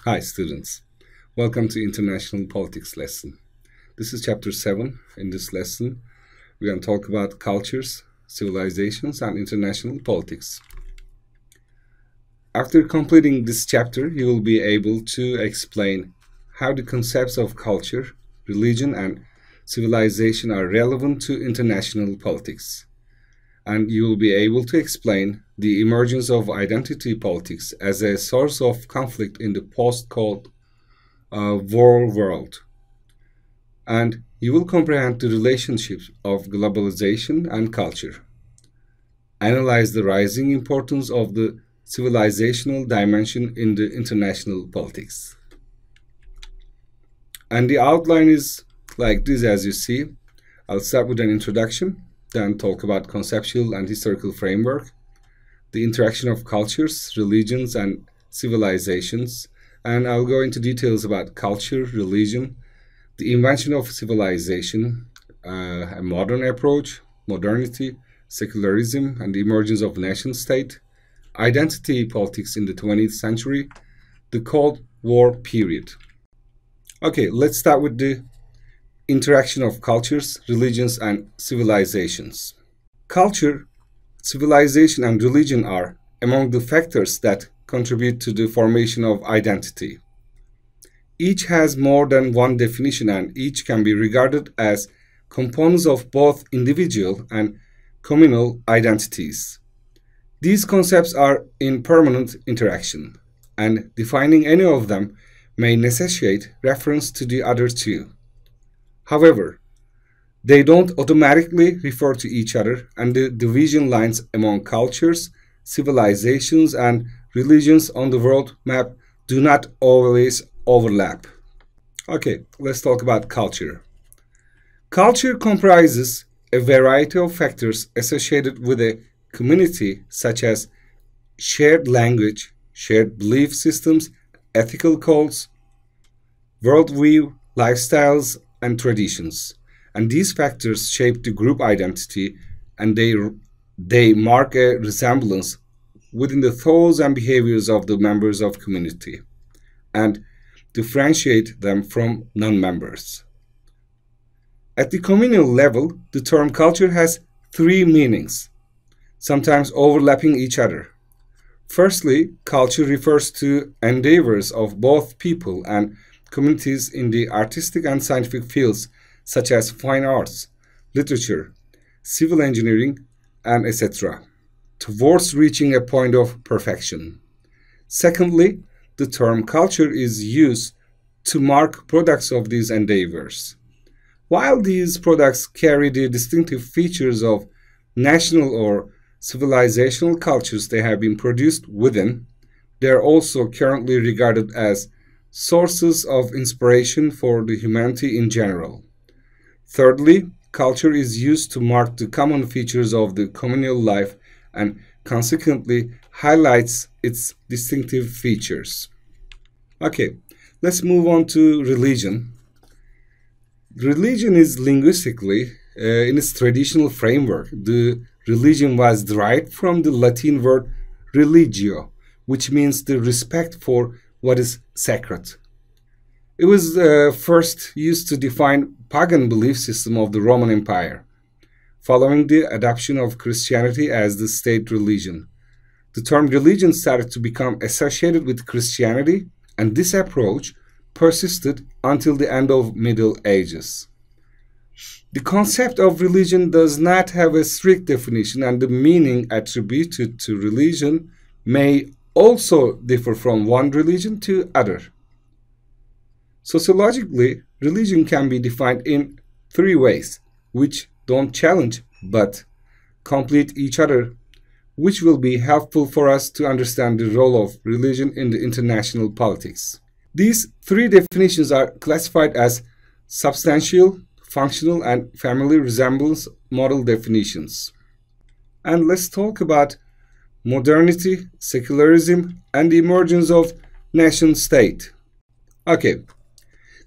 Hi students, welcome to International Politics lesson. This is chapter 7. In this lesson, we're going to talk about cultures, civilizations, and international politics. After completing this chapter, you will be able to explain how the concepts of culture, religion, and civilization are relevant to international politics. And you will be able to explain the emergence of identity politics as a source of conflict in the post-Cold War world. And you will comprehend the relationships of globalization and culture. Analyze the rising importance of the civilizational dimension in the international politics. And the outline is like this, as you see. I'll start with an introduction, then talk about conceptual and historical framework, the interaction of cultures, religions, and civilizations, and I'll go into details about culture, religion, the invention of civilization, a modern approach, modernity, secularism, and the emergence of nation-state, identity politics in the 20th century, the Cold War period. Okay, let's start with the interaction of cultures, religions, and civilizations. Culture, civilization, and religion are among the factors that contribute to the formation of identity. Each has more than one definition, and each can be regarded as components of both individual and communal identities. These concepts are in permanent interaction, and defining any of them may necessitate reference to the other two. However, they don't automatically refer to each other, and the division lines among cultures, civilizations, and religions on the world map do not always overlap. Okay, let's talk about culture. Culture comprises a variety of factors associated with a community, such as shared language, shared belief systems, ethical codes, worldview, lifestyles, and traditions. And these factors shape the group identity, and they mark a resemblance within the thoughts and behaviors of the members of community and differentiate them from non-members. At the communal level, the term culture has three meanings, sometimes overlapping each other. Firstly, culture refers to endeavors of both people and communities in the artistic and scientific fields such as fine arts, literature, civil engineering, and etc., towards reaching a point of perfection. Secondly, the term culture is used to mark products of these endeavors. While these products carry the distinctive features of national or civilizational cultures they have been produced within, they are also currently regarded as sources of inspiration for the humanity in general. Thirdly, culture is used to mark the common features of the communal life and consequently highlights its distinctive features. Okay, let's move on to religion. Religion is linguistically, in its traditional framework, the religion was derived from the Latin word religio, which means the respect for what is sacred. It was first used to define pagan belief system of the Roman Empire, following the adoption of Christianity as the state religion. The term religion started to become associated with Christianity, and this approach persisted until the end of Middle Ages. The concept of religion does not have a strict definition, and the meaning attributed to religion may also differ from one religion to other. Sociologically, religion can be defined in three ways, which don't challenge but complete each other, which will be helpful for us to understand the role of religion in the international politics. These three definitions are classified as substantial, functional, and family resemblance model definitions. And let's talk about modernity, secularism, and the emergence of nation-state. Okay,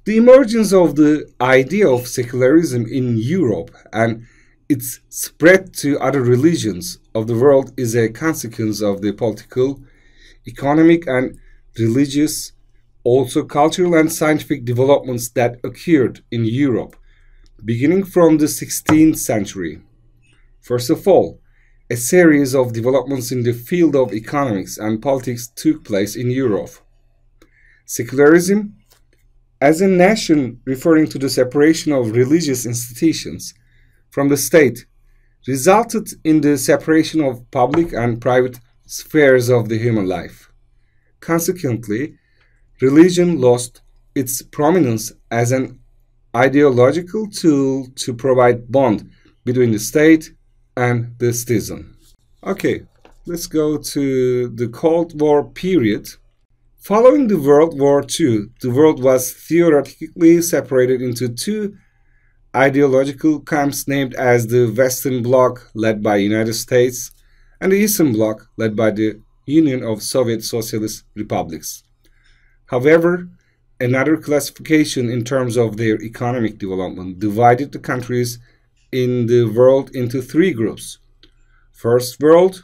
the emergence of the idea of secularism in Europe and its spread to other religions of the world is a consequence of the political, economic, and religious also cultural and scientific developments that occurred in Europe, beginning from the 16th century. First of all, a series of developments in the field of economics and politics took place in Europe. Secularism, as a nation referring to the separation of religious institutions from the state, resulted in the separation of public and private spheres of the human life. Consequently, religion lost its prominence as an ideological tool to provide bond between the state and the citizen. Okay, let's go to the Cold War period. Following the World War II, the world was theoretically separated into two ideological camps named as the Western Bloc, led by the United States, and the Eastern Bloc, led by the Union of Soviet Socialist Republics. However, another classification in terms of their economic development divided the countries in the world into three groups. First world,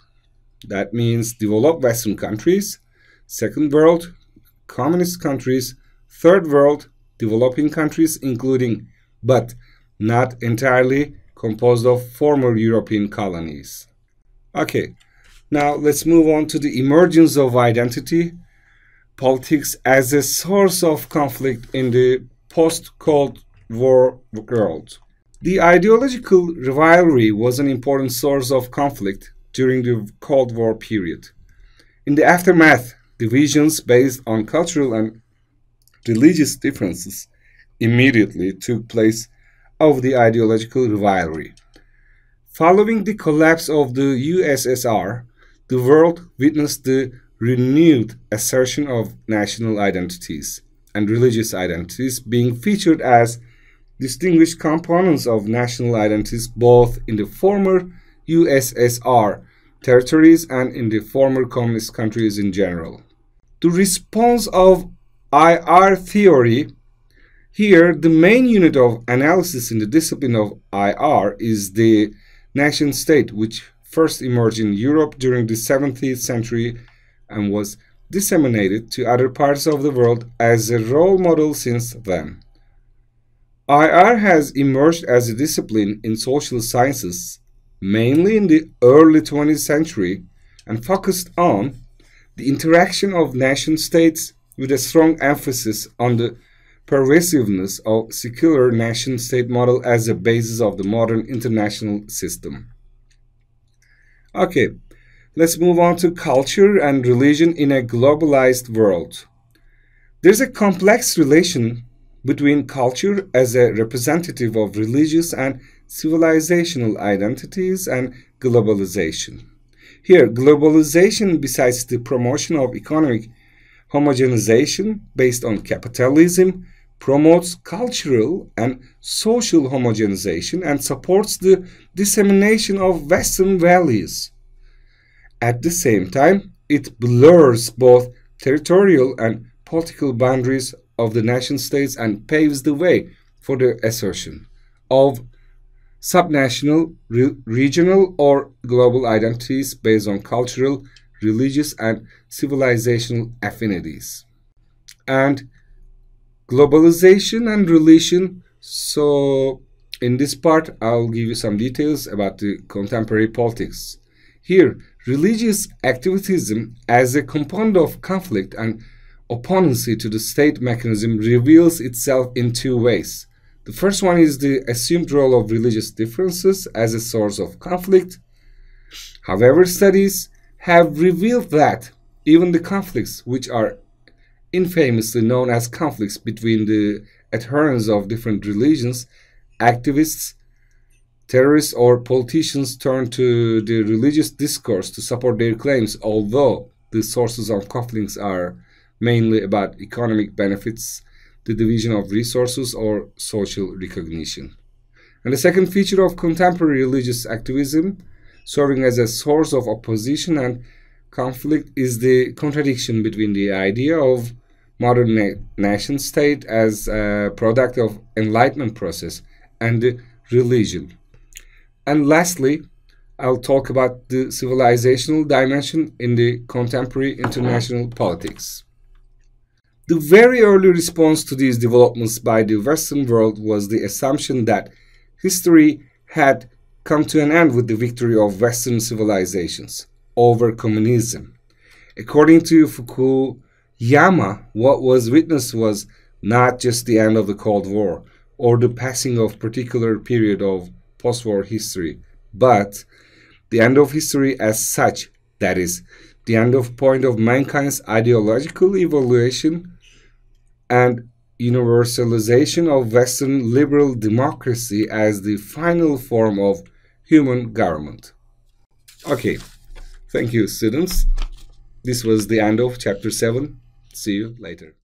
that means developed Western countries. Second world, communist countries. Third world, developing countries, including but not entirely composed of former European colonies. Okay, now let's move on to the emergence of identity politics as a source of conflict in the post-Cold War world. The ideological rivalry was an important source of conflict during the Cold War period. In the aftermath, divisions based on cultural and religious differences immediately took place of the ideological rivalry. Following the collapse of the USSR, the world witnessed the renewed assertion of national identities and religious identities being featured as distinguished components of national identities both in the former USSR territories and in the former communist countries in general. The response of IR theory. Here, the main unit of analysis in the discipline of IR is the nation-state, which first emerged in Europe during the 17th century and was disseminated to other parts of the world as a role model since then. IR has emerged as a discipline in social sciences, mainly in the early 20th century, and focused on the interaction of nation-states with a strong emphasis on the pervasiveness of secular nation-state model as a basis of the modern international system. Okay, let's move on to culture and religion in a globalized world. There's a complex relation between culture as a representative of religious and civilizational identities and globalization. Here, globalization, besides the promotion of economic homogenization based on capitalism, promotes cultural and social homogenization and supports the dissemination of Western values. At the same time, it blurs both territorial and political boundaries of the nation-states and paves the way for the assertion of subnational, regional, or global identities based on cultural, religious, and civilizational affinities. And globalization and religion. So in this part, I'll give you some details about the contemporary politics. Here, religious activism as a component of conflict and opponency to the state mechanism reveals itself in two ways. The first one is the assumed role of religious differences as a source of conflict. However, studies have revealed that even the conflicts which are infamously known as conflicts between the adherents of different religions, activists, terrorists, or politicians turn to the religious discourse to support their claims, although the sources of conflicts are mainly about economic benefits, the division of resources, or social recognition. And the second feature of contemporary religious activism, serving as a source of opposition and conflict, is the contradiction between the idea of modern nation-state as a product of enlightenment process and the religion. And lastly, I'll talk about the civilizational dimension in the contemporary international politics. The very early response to these developments by the Western world was the assumption that history had come to an end with the victory of Western civilizations over communism. According to Fukuyama, what was witnessed was not just the end of the Cold War or the passing of a particular period of post-war history, but the end of history as such, that is, the end of point of mankind's ideological evolution and universalization of Western liberal democracy as the final form of human government. Okay, thank you, students. This was the end of chapter 7. See you later.